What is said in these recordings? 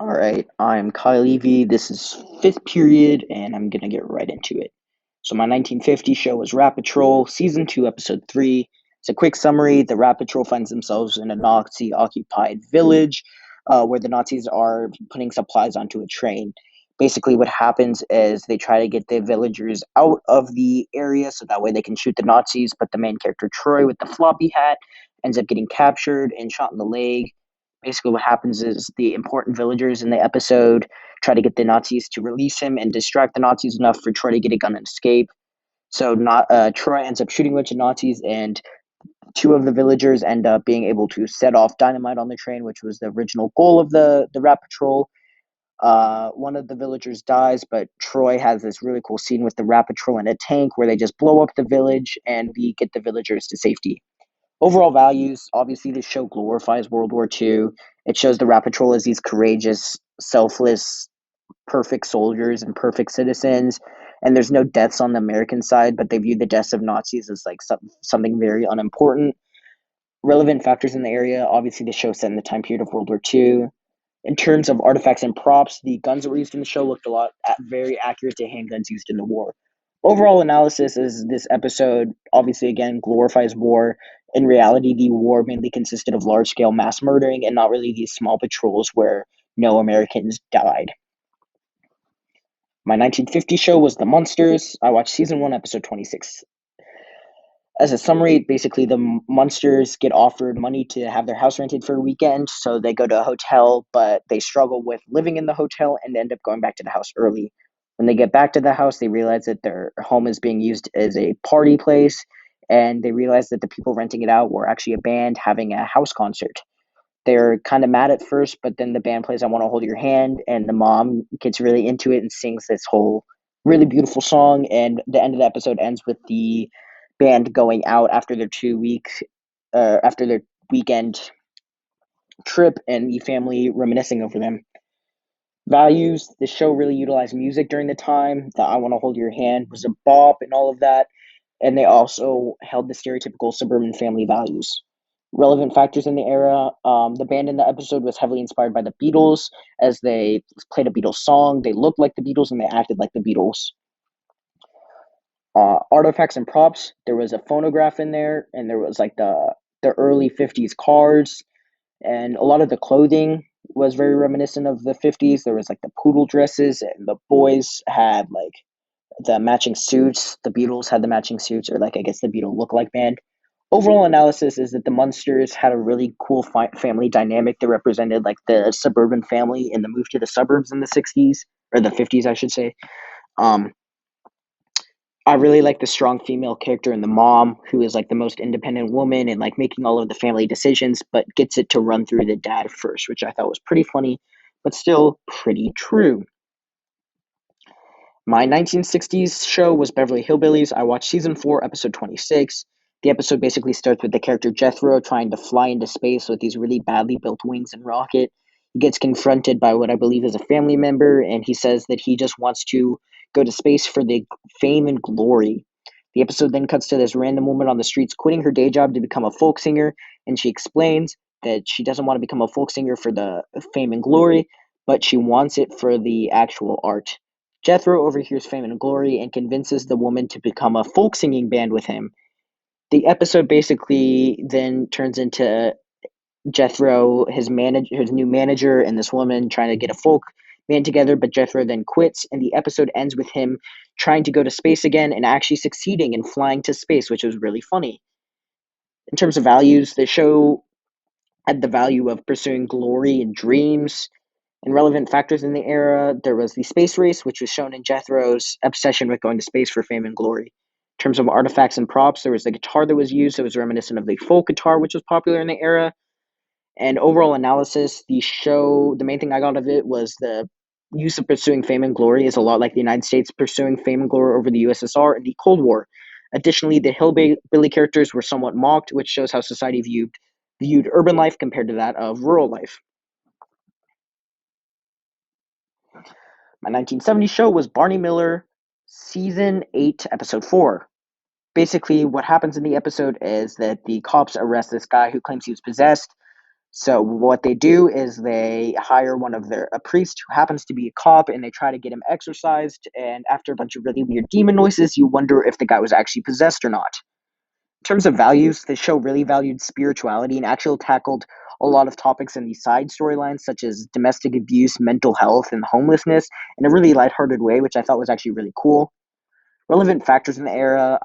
All right, I'm Kyle Levy. This is fifth period, and I'm gonna get right into it. So, my 1950 show was Rat Patrol, Season 2, Episode 3. It's a quick summary. The Rat Patrol finds themselves in a Nazi occupied village where the Nazis are putting supplies onto a train. Basically, what happens is they try to get the villagers out of the area so that way they can shoot the Nazis, but the main character, Troy, with the floppy hat, ends up getting captured and shot in the leg. Basically, what happens is the important villagers in the episode try to get the Nazis to release him and distract the Nazis enough for Troy to get a gun and escape. So not Troy ends up shooting a bunch of Nazis, and two of the villagers end up being able to set off dynamite on the train, which was the original goal of the Rat Patrol. One of the villagers dies, but Troy has this really cool scene with the Rat Patrol in a tank where they just blow up the village and we get the villagers to safety. Overall values, obviously, the show glorifies World War II. It shows the Rat Patrol as these courageous, selfless, perfect soldiers and perfect citizens. And there's no deaths on the American side, but they view the deaths of Nazis as like something very unimportant. Relevant factors in the area, obviously, the show set in the time period of World War II. In terms of artifacts and props, the guns that were used in the show looked very accurate to handguns used in the war. Overall analysis is this episode obviously again glorifies war. In reality, the war mainly consisted of large scale mass murdering and not really these small patrols where no Americans died. My 1950 show was The Munsters. I watched season 1, episode 26. As a summary, basically the Munsters get offered money to have their house rented for a weekend, so they go to a hotel, but they struggle with living in the hotel and end up going back to the house early. When they get back to the house, they realize that their home is being used as a party place, and they realize that the people renting it out were actually a band having a house concert. They're kind of mad at first, but then the band plays I Want to Hold Your Hand, and the mom gets really into it and sings this whole really beautiful song. And the end of the episode ends with the band going out after their 2 week, after their weekend trip, and the family reminiscing over them. Values, the show really utilized music during the time. The I Want to Hold Your Hand was a bop and all of that. And they also held the stereotypical suburban family values. Relevant factors in the era, the band in the episode was heavily inspired by the Beatles as they played a Beatles song. They looked like the Beatles and they acted like the Beatles. Artifacts and props, there was a phonograph in there, and there was like the early 50s cars, and a lot of the clothing was very reminiscent of the 50s. There was like the poodle dresses, and the boys had like the matching suits. The Beatles had the matching suits, or like I guess the Beatle look-like band. Overall analysis is that the Munsters had a really cool family dynamic that represented like the suburban family and the move to the suburbs in the 60s or the 50s, I should say. Um, I really like the strong female character in the mom, who is like the most independent woman and like making all of the family decisions, but gets it to run through the dad first, which I thought was pretty funny, but still pretty true. My 1960s show was Beverly Hillbillies. I watched season 4, episode 26. The episode basically starts with the character Jethro trying to fly into space with these really badly built wings and rocket. He gets confronted by what I believe is a family member, and he says that he just wants to go to space for the fame and glory. The episode then cuts to this random woman on the streets quitting her day job to become a folk singer, and she explains that she doesn't want to become a folk singer for the fame and glory, but she wants it for the actual art. Jethro overhears fame and glory and convinces the woman to become a folk singing band with him. The episode basically then turns into Jethro, his new manager, and this woman trying to get a folk band together, but Jethro then quits, and the episode ends with him trying to go to space again and actually succeeding in flying to space, which was really funny. In terms of values, the show had the value of pursuing glory and dreams and relevant factors in the era. There was the space race, which was shown in Jethro's obsession with going to space for fame and glory. In terms of artifacts and props, there was the guitar that was used that was reminiscent of the folk guitar, which was popular in the era. And overall analysis, the main thing I got of it was the use of pursuing fame and glory is a lot like the United States pursuing fame and glory over the USSR in the Cold War. Additionally, the hillbilly characters were somewhat mocked, which shows how society viewed urban life compared to that of rural life. My 1970 show was Barney Miller, season 8, episode 4. Basically, what happens in the episode is that the cops arrest this guy who claims he was possessed. So what they do is they hire a priest who happens to be a cop, and they try to get him exorcised. And after a bunch of really weird demon noises, you wonder if the guy was actually possessed or not. In terms of values, the show really valued spirituality and actually tackled a lot of topics in these side storylines, such as domestic abuse, mental health, and homelessness, in a really lighthearted way, which I thought was actually really cool. Relevant factors in the era,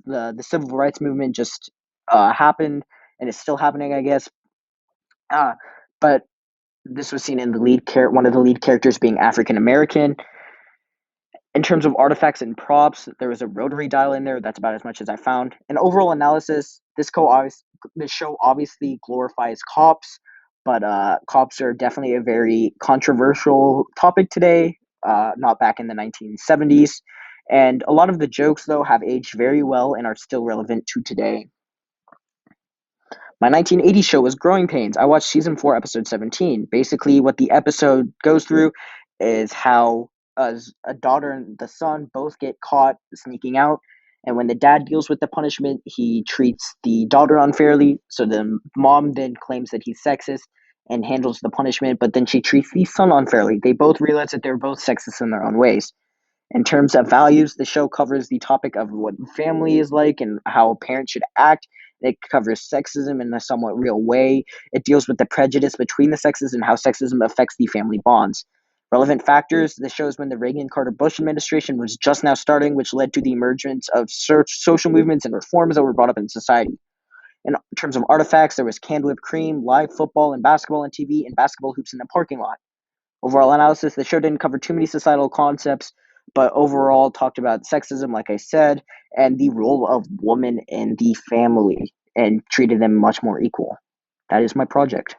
the civil rights movement just happened and is still happening, I guess. Uh, but this was seen in one of the lead characters being African American. In terms of artifacts and props, there was a rotary dial in there. That's about as much as I found. In overall analysis, this show obviously glorifies cops, but cops are definitely a very controversial topic today. Not back in the 1970s, and a lot of the jokes though have aged very well and are still relevant to today. My 1980 show was Growing Pains. I watched season 4, episode 17. Basically, what the episode goes through is how a daughter and the son both get caught sneaking out. And when the dad deals with the punishment, he treats the daughter unfairly. So the mom then claims that he's sexist and handles the punishment, but then she treats the son unfairly. They both realize that they're both sexist in their own ways. In terms of values, the show covers the topic of what family is like and how parents should act. It covers sexism in a somewhat real way. It deals with the prejudice between the sexes and how sexism affects the family bonds. Relevant factors, this shows when the Reagan Carter Bush administration was just now starting, which led to the emergence of social movements and reforms that were brought up in society. In terms of artifacts, there was canned whipped cream, live football and basketball on TV, and basketball hoops in the parking lot. Overall analysis, the show didn't cover too many societal concepts, but overall talked about sexism, like I said, and the role of women in the family and treated them much more equal. That is my project.